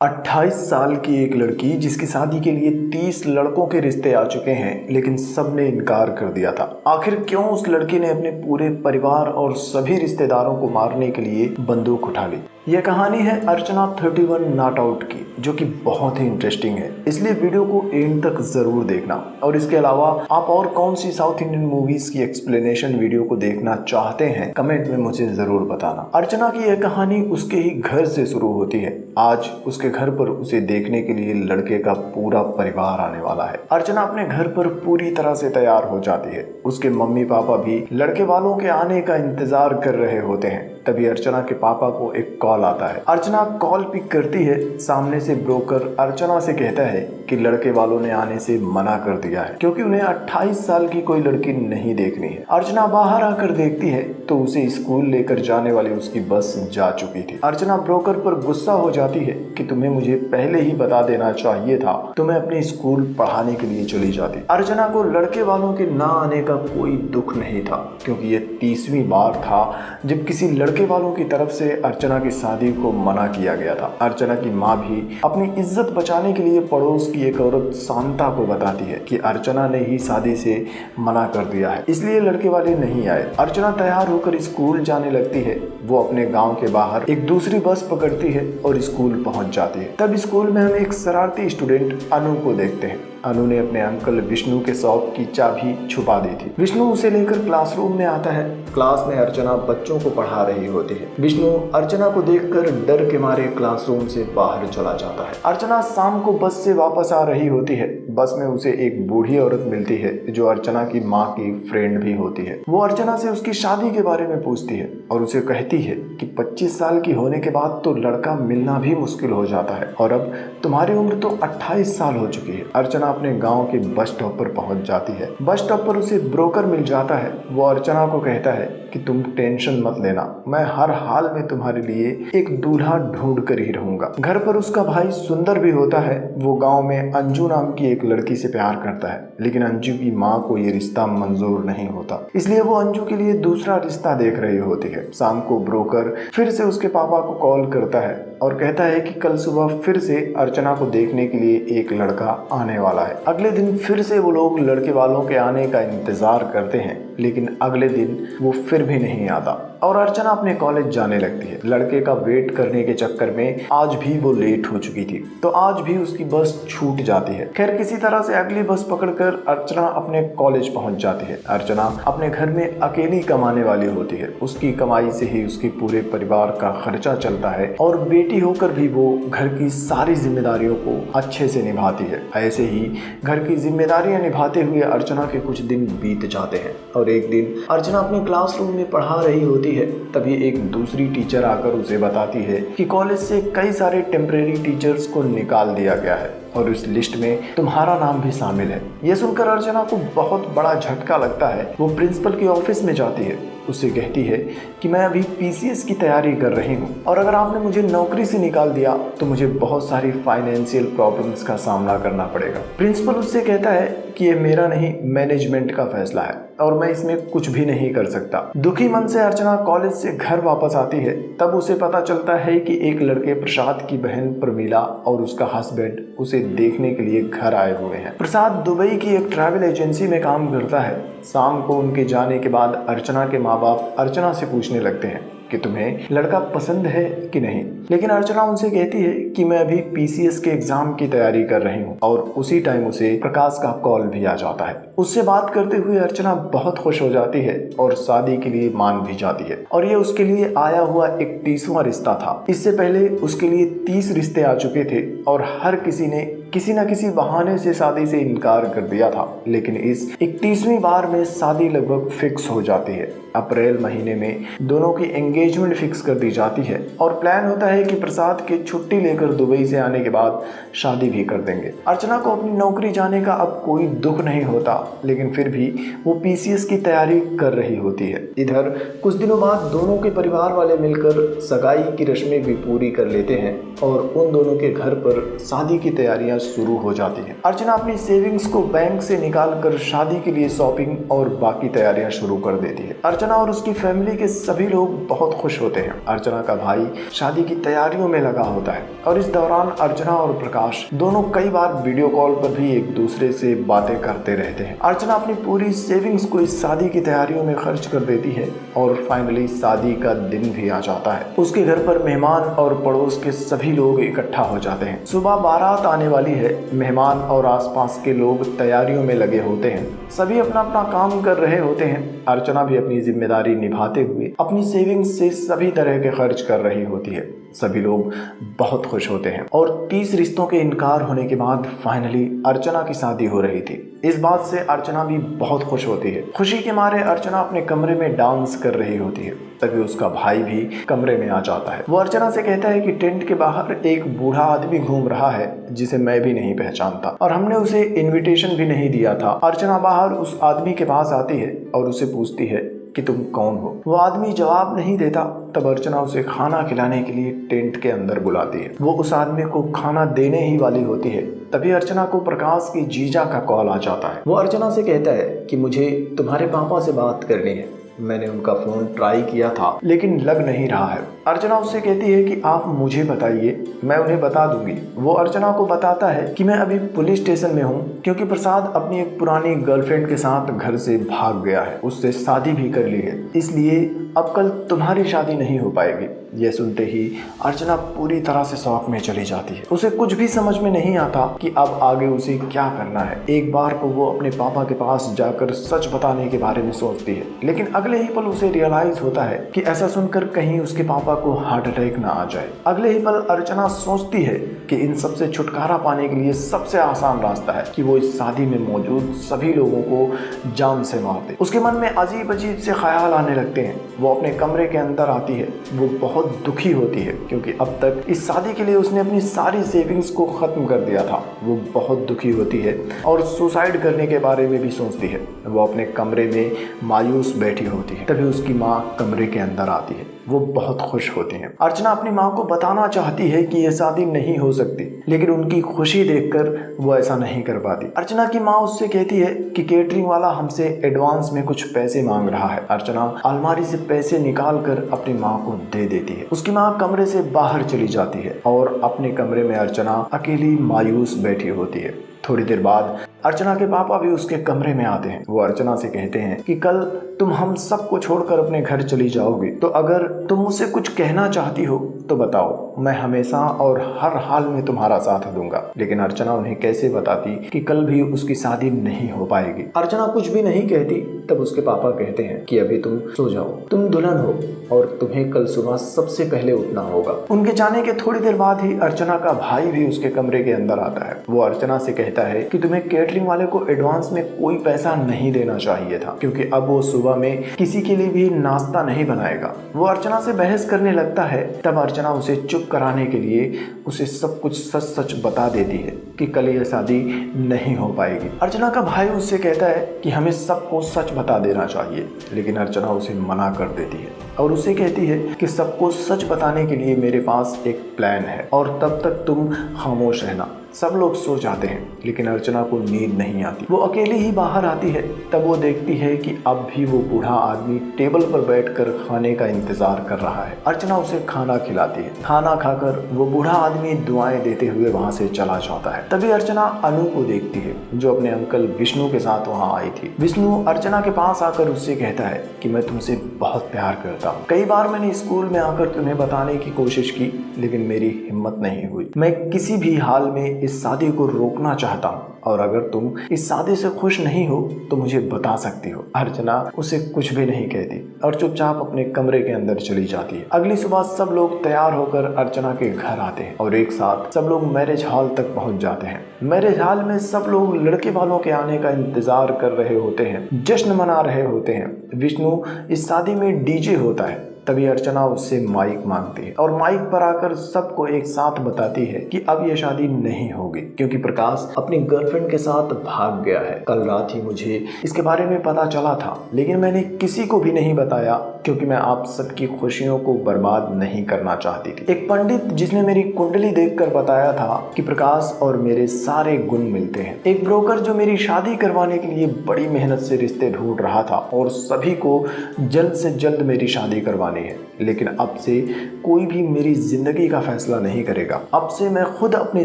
28 साल की एक लड़की जिसकी शादी के लिए 30 लड़कों के रिश्ते आ चुके हैं, लेकिन सब ने इनकार कर दिया था। आखिर क्यों उस लड़की ने अपने पूरे परिवार और सभी रिश्तेदारों को मारने के लिए बंदूक उठा ली? यह कहानी है अर्चना 31 नॉट आउट की, जो कि बहुत ही इंटरेस्टिंग है, इसलिए वीडियो को एंड तक जरूर देखना। और इसके अलावा आप और कौन सी साउथ इंडियन मूवीज की एक्सप्लेनेशन वीडियो को देखना चाहते हैं, कमेंट में मुझे जरूर बताना। अर्चना की यह कहानी उसके ही घर से शुरू होती है। आज उसके घर पर उसे देखने के लिए लड़के का पूरा परिवार आने वाला है। अर्चना अपने घर पर पूरी तरह से तैयार हो जाती है। उसके मम्मी पापा भी लड़के वालों के आने का इंतजार कर रहे होते हैं। तभी अर्चना के पापा को एक कॉल आता है। अर्चना कॉल पिक करती है। सामने से ब्रोकर अर्चना से कहता है कि लड़के वालों ने आने से मना कर दिया है, क्योंकि उन्हें 28 साल की कोई लड़की नहीं देखनी है। अर्चना बाहर आकर देखती है तो उसे स्कूल लेकर जाने वाली उसकी बस जा चुकी थी। अर्चना ब्रोकर पर गुस्सा हो जाती है कि तुम्हें मुझे पहले ही बता देना चाहिए था, तो मैं अपने स्कूल पढ़ाने के लिए चली जाती। अर्चना को लड़के वालों के ना आने का कोई दुख नहीं था, क्योंकि ये 30वीं बार था जब किसी लड़के वालों की तरफ से अर्चना की शादी को मना किया गया था। अर्चना की माँ भी अपनी इज्जत बचाने के लिए पड़ोस की एक औरत शांता को बताती है कि अर्चना ने ही शादी से मना कर दिया है, इसलिए लड़के वाले नहीं आए। अर्चना तैयार होकर स्कूल जाने लगती है। वो अपने गांव के बाहर एक दूसरी बस पकड़ती है और स्कूल पहुंच जाती है। तब स्कूल में हम एक शरारती स्टूडेंट अनु को देखते हैं। अनु ने अपने अंकल विष्णु के शॉप की चाबी छुपा दी थी। विष्णु उसे लेकर क्लासरूम में आता है। क्लास में अर्चना बच्चों को पढ़ा रही होती है। विष्णु अर्चना को देखकर डर के मारे क्लासरूम से बाहर चला जाता है। अर्चना शाम को बस से वापस आ रही होती है। बस में उसे एक बूढ़ी औरत मिलती है जो अर्चना की माँ की फ्रेंड भी होती है। वो अर्चना से उसकी शादी के बारे में पूछती है और उसे कहती है कि 25 साल की होने के बाद तो लड़का मिलना भी मुश्किल हो जाता है, और अब तुम्हारी उम्र तो 28 साल हो चुकी है। अर्चना अपने गांव के बस स्टॉप पर पहुंच जाती है। बस स्टॉप पर उसे ब्रोकर मिल जाता है। वो अर्चना को कहता है कि तुम टेंशन मत लेना, मैं हर हाल में तुम्हारे लिए एक दूल्हा ढूंढ कर ही रहूंगा। घर पर उसका भाई सुंदर भी होता है। वो गांव में अंजू नाम की एक लड़की से प्यार करता है, लेकिन अंजू की माँ को ये रिश्ता मंजूर नहीं होता, इसलिए वो अंजू के लिए दूसरा रिश्ता देख रही होती है। शाम को ब्रोकर फिर से उसके पापा को कॉल करता है और कहता है कि कल सुबह फिर से अर्चना को देखने के लिए एक लड़का आने वाला है। अगले दिन फिर से वो लोग लड़के वालों के आने का इंतजार करते हैं, लेकिन अगले दिन वो फिर भी नहीं आता और अर्चना अपने कॉलेज जाने लगती है। लड़के का वेट करने के चक्कर में आज भी वो लेट हो चुकी थी, तो आज भी उसकी बस छूट जाती है। खैर, किसी तरह से अगली बस पकड़कर अर्चना अपने कॉलेज पहुंच जाती है। अर्चना अपने घर में अकेली कमाने वाली होती है। उसकी कमाई से ही उसके पूरे परिवार का खर्चा चलता है और बेटी होकर भी वो घर की सारी जिम्मेदारियों को अच्छे से निभाती है। ऐसे ही घर की जिम्मेदारियां निभाते हुए अर्चना के कुछ दिन बीत जाते हैं और एक दिन अर्चना अपने क्लासरूम में पढ़ा रही होती है। तभी एक दूसरी टीचर आकर उसे बताती है कि कॉलेज से कई सारे टेम्परेरी टीचर्स को निकाल दिया गया है और इस लिस्ट में तुम्हारा नाम भी शामिल है। यह सुनकर अर्चना को बहुत बड़ा झटका लगता है। वो प्रिंसिपल के ऑफिस में जाती है। उससे कहती है कि मैं अभी पीसीएस की तैयारी कर रही हूँ और अगर आपने मुझे नौकरी से निकाल दिया तो मुझे बहुत सारी फाइनेंशियल प्रॉब्लम्स का सामना करना पड़ेगा। प्रिंसिपल उससे कहता है कि ये मेरा नहीं, मैनेजमेंट का फैसला है और मैं इसमें कुछ भी नहीं कर सकता। दुखी मन से अर्चना कॉलेज से घर वापस आती है। तब उसे पता चलता है कि एक लड़के प्रसाद की बहन प्रमीला और उसका हस्बैंड उसे देखने के लिए घर आए हुए हैं। प्रसाद दुबई की एक ट्रैवल एजेंसी में काम करता है। शाम को उनके जाने के बाद अर्चना के माँ बाप अर्चना से पूछने लगते हैं कि तुम्हें लड़का पसंद है कि नहीं, लेकिन अर्चना उनसे कहती है कि मैं अभी पीसीएस के एग्जाम की तैयारी कर रही हूँ। और उसी टाइम उसे प्रकाश का कॉल भी आ जाता है। उससे बात करते हुए अर्चना बहुत खुश हो जाती है और शादी के लिए मान भी जाती है, और ये उसके लिए आया हुआ 31वां रिश्ता था। इससे पहले उसके लिए 30 रिश्ते आ चुके थे और हर किसी ने किसी न किसी बहाने से शादी से इनकार कर दिया था, लेकिन इस 31वीं बार में शादी लगभग फिक्स हो जाती है। अप्रैल महीने में दोनों की एंगेजमेंट फिक्स कर दी जाती है और प्लान होता है कि प्रसाद की छुट्टी लेकर दुबई से आने के बाद शादी भी कर देंगे। अर्चना को अपनी नौकरी जाने का अब कोई दुख नहीं होता, लेकिन फिर भी वो पीसीएस की तैयारी कर रही होती है। इधर कुछ दिनों बाद दोनों के परिवार वाले मिलकर सगाई की रस्में भी पूरी कर लेते हैं और उन दोनों के घर पर शादी की तैयारियां तैयारियां शुरू हो जाती हैं। अर्चना अपनी सेविंग्स को बैंक से निकालकर शादी के लिए शॉपिंग और बाकी तैयारियां शुरू कर देती है। अर्चना और उसकी फैमिली के सभी लोग बहुत खुश होते हैं। अर्चना का भाई शादी की तैयारियों में लगा होता है और इस दौरान अर्चना और प्रकाश दोनों कई बार वीडियो कॉल पर भी एक दूसरे से बातें करते रहते हैं। अर्चना अपनी पूरी सेविंग्स को इस शादी की तैयारियों में खर्च कर देती है और फाइनली शादी का दिन भी आ जाता है। उसके घर पर मेहमान और पड़ोस के सभी लोग इकट्ठा हो जाते हैं। सुबह बारात आने वाली है। मेहमान और आसपास के लोग तैयारियों में लगे होते हैं। सभी अपना अपना काम कर रहे होते हैं। अर्चना भी अपनी जिम्मेदारी निभाते हुए अपनी सेविंग्स से सभी तरह के खर्च कर रही होती है। सभी लोग बहुत खुश होते हैं और 30 रिश्तों के इनकार होने के बाद फाइनली अर्चना की शादी हो रही थी। इस बात से अर्चना भी बहुत खुश होती है। खुशी के मारे अर्चना अपने कमरे में डांस कर रही होती है। तभी उसका भाई भी कमरे में आ जाता है। वो अर्चना से कहता है कि टेंट के बाहर एक बूढ़ा आदमी घूम रहा है जिसे मैं भी नहीं पहचानता और हमने उसे इनविटेशन भी नहीं दिया था। अर्चना बाहर उस आदमी के पास आती है और उसे पूछती है कि तुम कौन हो। वो आदमी जवाब नहीं देता। तब अर्चना उसे खाना खिलाने के लिए टेंट के अंदर बुलाती है। वो उस आदमी को खाना देने ही वाली होती है। तभी अर्चना को प्रकाश की जीजा का कॉल आ जाता है। वो अर्चना से कहता है कि मुझे तुम्हारे पापा से बात करनी है। मैंने उनका फोन ट्राई किया था लेकिन लग नहीं रहा है। अर्चना उससे कहती है कि आप मुझे बताइए, मैं उन्हें बता दूंगी। वो अर्चना को बताता है कि मैं अभी पुलिस स्टेशन में हूँ क्योंकि प्रसाद अपनी एक पुरानी गर्लफ्रेंड के साथ घर से भाग गया है। उससे शादी भी कर ली है, इसलिए अब कल तुम्हारी शादी नहीं हो पाएगी। यह सुनते ही अर्चना पूरी तरह से शॉक में चली जाती है। उसे कुछ भी समझ में नहीं आता कि अब आगे उसे क्या करना है। एक बार को वो अपने पापा के पास जाकर सच बताने के बारे में सोचती है, लेकिन अगले ही पल उसे रियलाइज होता है कि ऐसा सुनकर कहीं उसके पापा को हार्ट अटैक ना आ जाए। अगले ही पल अर्चना सोचती है कि इन सब से छुटकारा पाने के लिए सबसे आसान रास्ता है कि वो इस शादी में मौजूद सभी लोगों को जान से मार दे। उसके मन में अजीब अजीब से ख्याल आने लगते हैं। वो अपने कमरे के अंदर आती है। वो बहुत दुखी होती है क्योंकि अब तक इस शादी के लिए उसने अपनी सारी सेविंग्स को खत्म कर दिया था। वो बहुत दुखी होती है और सुसाइड करने के बारे में भी सोचती है। वो अपने कमरे में मायूस बैठी होती है। तभी उसकी माँ कमरे के अंदर आती है। वो बहुत खुश होती हैं। अर्चना अपनी माँ को बताना चाहती है कि यह शादी नहीं हो सकती, लेकिन उनकी खुशी देखकर वो ऐसा नहीं कर पाती। अर्चना की माँ उससे कहती है कि केटरिंग वाला हमसे एडवांस में कुछ पैसे मांग रहा है। अर्चना अलमारी से पैसे निकाल कर अपनी माँ को दे देती है। उसकी माँ कमरे से बाहर चली जाती है और अपने कमरे में अर्चना अकेली मायूस बैठी होती है। थोड़ी देर बाद अर्चना के पापा भी उसके कमरे में आते हैं। वो अर्चना से कहते हैं कि कल तुम हम सबको छोड़कर अपने घर चली जाओगी, तो अगर तुम मुझसे कुछ कहना चाहती हो तो बताओ, मैं हमेशा और हर हाल में तुम्हारा साथ दूंगा। लेकिन अर्चना उन्हें कैसे बताती कि कल भी उसकी शादी नहीं हो पाएगी। अर्चना कुछ भी नहीं कहती। तब उसके पापा कहते हैं कि अभी तुम सो जाओ, तुम दुल्हन हो और तुम्हें कल सुबह सबसे पहले उठना होगा। उनके जाने के थोड़ी देर बाद ही अर्चना का भाई भी उसके कमरे के अंदर आता है। वो अर्चना से कहता है कि तुम्हें केटरिंग वाले को एडवांस में कोई पैसा नहीं देना चाहिए था, क्योंकि अब वो सुबह में किसी के लिए भी नाश्ता नहीं बनाएगा। वो अर्चना से बहस करने लगता है। तब अर्चना उसे चुप कराने के लिए उसे सब कुछ सच सच बता देती है कि कल यह शादी नहीं हो पाएगी। अर्चना का भाई उससे कहता है कि हमें सबको सच बता देना चाहिए, लेकिन अर्चना उसे मना कर देती है और उससे कहती है कि सबको सच बताने के लिए मेरे पास एक प्लान है और तब तक तुम खामोश रहना। सब लोग सो जाते हैं, लेकिन अर्चना को नींद नहीं आती। वो अकेली ही बाहर आती है। तब वो देखती है कि अब भी वो बूढ़ा आदमी टेबल पर बैठकर खाने का इंतजार कर रहा है। अर्चना उसे खाना खिलाती है। खाना खाकर वो बूढ़ा आदमी दुआएं देते हुए वहां से चला जाता है। तभी अर्चना अनु को देखती है, जो अपने अंकल विष्णु के साथ वहां आई थी। विष्णु अर्चना के पास आकर उससे कहता है कि मैं तुमसे बहुत प्यार करता हूँ। कई बार मैंने स्कूल में आकर तुम्हें बताने की कोशिश की, लेकिन मेरी हिम्मत नहीं हुई। मैं किसी भी हाल में इस शादी को रोकना चाहता हूँ और अगर तुम इस शादी से खुश नहीं हो तो मुझे बता सकती हो। अर्चना उसे कुछ भी नहीं कहती और चुपचाप अपने कमरे के अंदर चली जाती है। अगली सुबह सब लोग तैयार होकर अर्चना के घर आते हैं और एक साथ सब लोग मैरिज हॉल तक पहुंच जाते हैं। मैरिज हॉल में सब लोग लड़के वालों के आने का इंतजार कर रहे होते हैं, जश्न मना रहे होते हैं। विष्णु इस शादी में डीजे होता है। तभी अर्चना उससे माइक मांगती है और माइक पर आकर सबको एक साथ बताती है कि अब ये शादी नहीं होगी क्योंकि प्रकाश अपनी गर्लफ्रेंड के साथ भाग गया है। कल रात ही मुझे इसके बारे में पता चला था, लेकिन मैंने किसी को भी नहीं बताया क्योंकि मैं आप सबकी खुशियों को बर्बाद नहीं करना चाहती थी। एक पंडित जिसने मेरी कुंडली देखकर बताया था कि प्रकाश और मेरे सारे गुण मिलते हैं। एक ब्रोकर जो मेरी शादी करवाने के लिए बड़ी मेहनत से रिश्ते ढूंढ रहा था और सभी को जल्द से जल्द मेरी शादी करवानी है। लेकिन अब से कोई भी मेरी जिंदगी का फैसला नहीं करेगा। अब से मैं खुद अपनी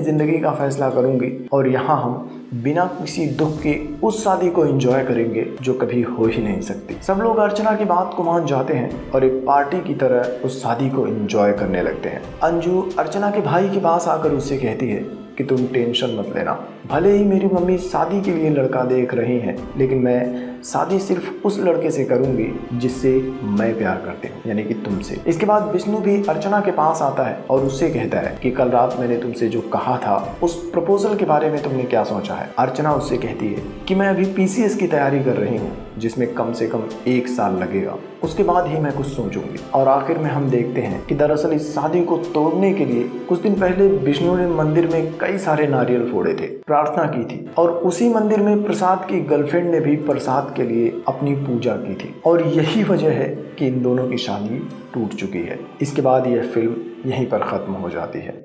जिंदगी का फैसला करूंगी और यहाँ हम बिना किसी दुख के उस शादी को एंजॉय करेंगे जो कभी हो ही नहीं सकती। सब लोग अर्चना की बात को मान जाते हैं और एक पार्टी की तरह उस शादी को एंजॉय करने लगते हैं। अंजू अर्चना के भाई के पास आकर उससे कहती है कि तुम टेंशन मत लेना, भले ही मेरी मम्मी शादी के लिए लड़का देख रही हैं, लेकिन मैं शादी सिर्फ उस लड़के से करूंगी जिससे मैं प्यार करती हूँ, यानी कि तुमसे। इसके बाद विष्णु भी अर्चना के पास आता है और उससे कहता है कि कल रात मैंने तुमसे जो कहा था उस प्रपोजल के बारे में तुमने क्या सोचा है। अर्चना उससे कहती है कि मैं अभी PCS की तैयारी कर रही हूँ जिसमें कम से कम 1 साल लगेगा, उसके बाद ही मैं कुछ सोचूंगी। और आखिर में हम देखते हैं कि दरअसल इस शादी को तोड़ने के लिए कुछ दिन पहले विष्णु ने मंदिर में कई सारे नारियल फोड़े थे, प्रार्थना की थी और उसी मंदिर में प्रसाद की गर्लफ्रेंड ने भी प्रसाद के लिए अपनी पूजा की थी और यही वजह है कि इन दोनों की शादी टूट चुकी है। इसके बाद यह फिल्म यहीं पर ख़त्म हो जाती है।